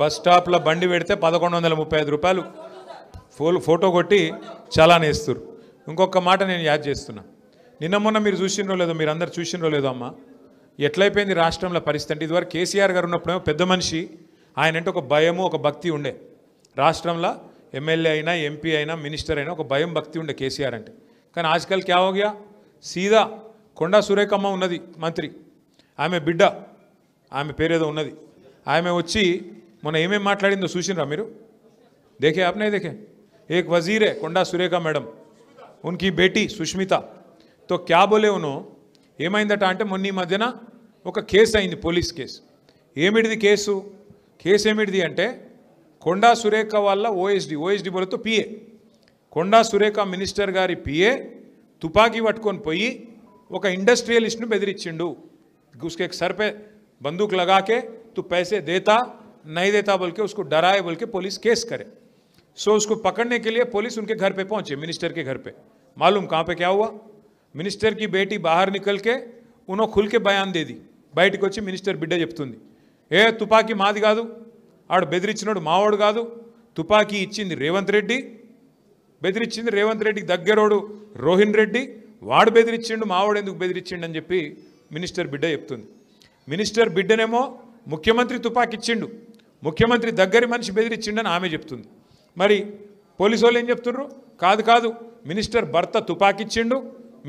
Bus స్టాప్లో బండి పెడితే 1135 రూపాయలు ఫోటో కొట్టి చలాన్ వేస్తారు. ఇంకొక మాట నేను యాద్ చేస్తున్నా. నిన్న మొన్న మీరు చూసినో లేదో, మీరు అందరు చూసినో లేదో అమ్మ, ఎట్లయిపోయింది రాష్ట్రంలో పరిస్థితి అంటే, ఇదివరకు కేసీఆర్ గారు ఉన్నప్పుడేమో పెద్ద మనిషి, ఆయన అంటే ఒక భయము ఒక భక్తి ఉండే. రాష్ట్రంలో ఎమ్మెల్యే అయినా ఎంపీ అయినా మినిస్టర్ అయినా ఒక భయం భక్తి ఉండే కేసీఆర్ అంటే. కానీ ఆజ్కల్ క్యా హో గయా, సీదా కొండా సురేఖమ్మ ఉన్నది మంత్రి, ఆమె బిడ్డ, ఆమె పేరేదో ఉన్నది, ఆమె వచ్చి మొన్న ఏమేమి మాట్లాడిందో చూసినరా మీరు? దేखे आपने देखे? एक वजीर है కొండా సురేఖ మేడం, उनकी बेटी సుష్మిత. तो क्या बोले उन्होंने, ఏమైందట అంటే మొన్న ఈ మధ్యన ఒక కేసు అయింది, పోలీస్ కేసు. ఏమిటిది కేసు? కేసు ఏమిటిది అంటే, కొండా సురేఖ వాళ్ళ OSD బోలతో PA, Konda Surekha minister గారి పిఏ తుపాకీ పట్టుకొని పోయి ఒక ఇండస్ట్రియలిస్ట్ను బెదిరించిండు. उसके सर पे बंदूक लगा के तू पैसे देता नहीं देता बोल के उसको डराए बोल के पुलिस केस करे. सो उसको पकड़ने के लिए पुलिस उनके घर पे पहुंचे, मिनिस्टर के घर पे. मालूम कहाँ पे क्या हुआ? मिनिस्टर की बेटी बाहर निकल के उन्होंने खुल के बयान दे दी. బయటకు వచ్చి మినిస్టర్ బిడ్డ చెప్తుంది, తుపాకీ మాది కాదు, ఆడు బెదిరించినాడు మావాడు కాదు, తుపాకీ ఇచ్చింది రేవంత్ రెడ్డి, బెదిరించింది రేవంత్ రెడ్డికి దగ్గరోడు రోహిన్ రెడ్డి, వాడు బెదిరించిండు, మావాడు ఎందుకు బెదిరించిండు అని చెప్పి మినిస్టర్ బిడ్డ చెప్తుంది. మినిస్టర్ బిడ్డనేమో ముఖ్యమంత్రి తుపాకీ ఇచ్చిండు, ముఖ్యమంత్రి దగ్గరి మనిషి బెదిరించిండని ఆమె చెప్తుంది. మరి పోలీసు వాళ్ళు ఏం చెప్తున్నారు? కాదు మినిస్టర్ భర్త తుపాకీ ఇచ్చిండు,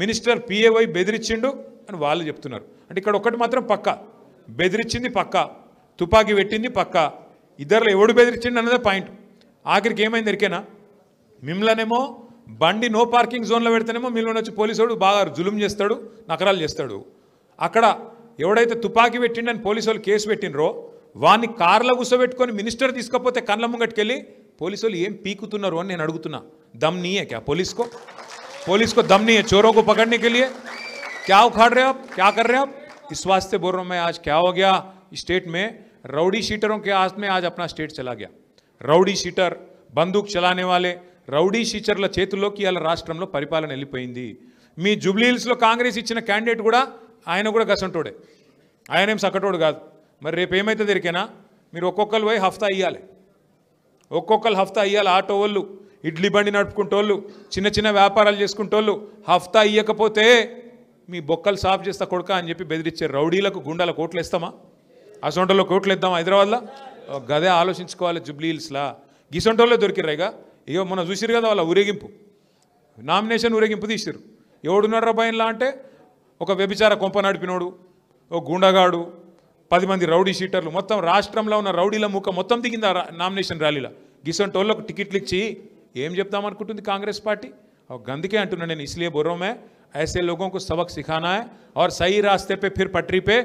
మినిస్టర్ పిఏవై బెదిరించిండు అని వాళ్ళు చెప్తున్నారు. అంటే ఇక్కడ ఒకటి మాత్రం పక్క, బెదిరించింది పక్క, తుపాకీ పెట్టింది పక్క, ఇద్దరులో ఎవడు బెదిరించిండు అన్నదే పాయింట్. ఆఖరికి ఏమైంది ఎరికేనా? మిమ్మల్నేమో బండి నో పార్కింగ్ జోన్లో పెడితేనేమో మిమ్మల్ని వచ్చి పోలీసు బాగా జులుం చేస్తాడు, నకరాలు చేస్తాడు. అక్కడ ఎవడైతే తుపాకీ పెట్టిండని పోలీసు వాళ్ళు కేసు పెట్టినరో వాడిని కార్లో కూర్చోబెట్టుకొని మినిస్టర్ తీసుకపోతే కళ్ళ ముంగట్టుకెళ్ళి పోలీసు వాళ్ళు ఏం పీకుతున్నారు అని నేను అడుగుతున్నా. दम नहीं है क्या पुलिस को दम नहीं है चोरों को पकड़ने के लिए? क्या उखाड़ रहे हो आप, क्या कर रहे हो आप? इस वास्ते बोल रहा हूं मैं, आज क्या हो गया स्टेट में, राउडी शीटरों के हाथ में आज अपना स्टेट चला गया. రౌడీ షీటర్, బందూక్ చలానే వాళ్ళే రౌడీ షీటర్ల చేతుల్లోకి ఇవాళ రాష్ట్రంలో పరిపాలన వెళ్ళిపోయింది. మీ జూబ్లీహిల్స్లో కాంగ్రెస్ ఇచ్చిన క్యాండిడేట్ కూడా ఆయన కూడా గసంటోడే, ఆయనేం సకటోడు కాదు. మరి రేపు ఏమైతే దొరికేనా, మీరు ఒక్కొక్కరు పోయి హఫ్తా ఇవ్వాలి, ఒక్కొక్కరు హఫ్తా ఇవ్వాలి. ఆటో వాళ్ళు, ఇడ్లీ బండి నడుపుకుంటోళ్ళు, చిన్న చిన్న వ్యాపారాలు చేసుకుంటోళ్ళు హఫ్తా ఇవ్వకపోతే మీ బొక్కలు సాఫ్ చేస్తా కొడుక అని చెప్పి బెదిరించే రౌడీలకు గుండాలకు ఓట్లు వేస్తామా? అసొంటోళ్ళకి ఓట్లు వేద్దాం హైదరాబాద్లో? గదే ఆలోచించుకోవాలి. జూబ్లీహిల్స్లా గిసొంటోళ్ళే దొరికిర్రాయిగా. ఇగో మొన్న చూసిరు కదా వాళ్ళ ఊరేగింపు, నామినేషన్ ఊరేగింపు తీసిరు. ఎవడున్నాడు రా భయంలా అంటే, ఒక వ్యభిచార కొంప నడిపినోడు, ఓ గుండగాడు, 10 మంది రౌడీ షీటర్లు, మొత్తం రాష్ట్రంలో ఉన్న రౌడీల ముఖ మొత్తం దిగింది ఆ నామినేషన్ ర్యాలీలో. గిసొంటోళ్ళకు టికెట్లు ఇచ్చి ఏం చెప్తామనుకుంటుంది కాంగ్రెస్ పార్టీ? గందుకే అంటున్నా నేను, इसलिए बोल रहा हूं मैं, ऐसे लोगों को सबक सिखाना है और सही रास्ते पे फिर पटरी पे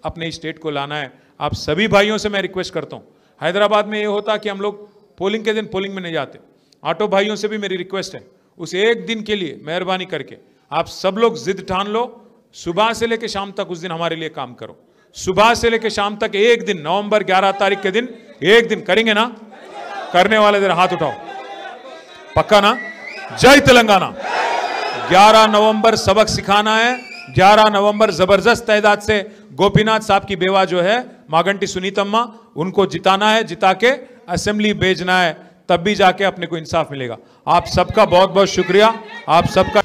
अपने स्टेट को लाना है. आप सभी भाइयों से मैं रिक्वेस्ट करता हूं. हैदराबाद में ये होता कि हम लोग पोलिंग के दिन पोलिंग में नहीं जाते. ऑटो भाइयों से भी मेरी रिक्वेस्ट है, उस एक दिन के लिए मेहरबानी करके आप सब लोग जिद ठान लो, सुबह से लेकर शाम तक उस दिन हमारे लिए काम करो. सुबह से लेकर शाम तक एक दिन, नवंबर 11 तारीख के दिन एक दिन करेंगे ना? करने वाले जरा हाथ उठाओ, पक्का ना? जय तेलंगाना. 11 नवंबर सबक सिखाना है. 11 नवंबर जबरदस्त तादाद से गोपीनाथ साहब की बेवा जो है मागंटी सुनीतम्मा, उनको जिताना है, जिता के असेंबली भेजना है, तब भी जाके अपने को इंसाफ मिलेगा. आप सबका बहुत बहुत शुक्रिया. आप सबका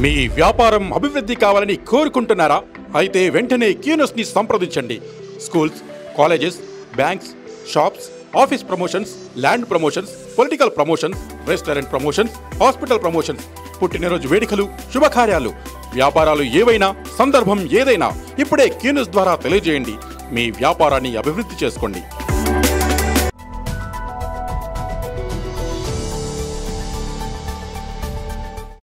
మీ వ్యాపారం అభివృద్ధి కావాలని కోరుకుంటున్నారా? అయితే వెంటనే క్యూనస్ ని సంప్రదించండి. Schools, colleges, banks, shops, office promotions, land promotions, political promotions, restaurant promotions, hospital promotions, పుట్టినరోజు వేడుకలు, శుభకార్యాలు, వ్యాపారాలు ఏవైనా, సందర్భం ఏదైనా ఇప్పుడే క్యూనస్ ద్వారా తెలియజేయండి. మీ వ్యాపారాన్ని అభివృద్ధి చేసుకోండి.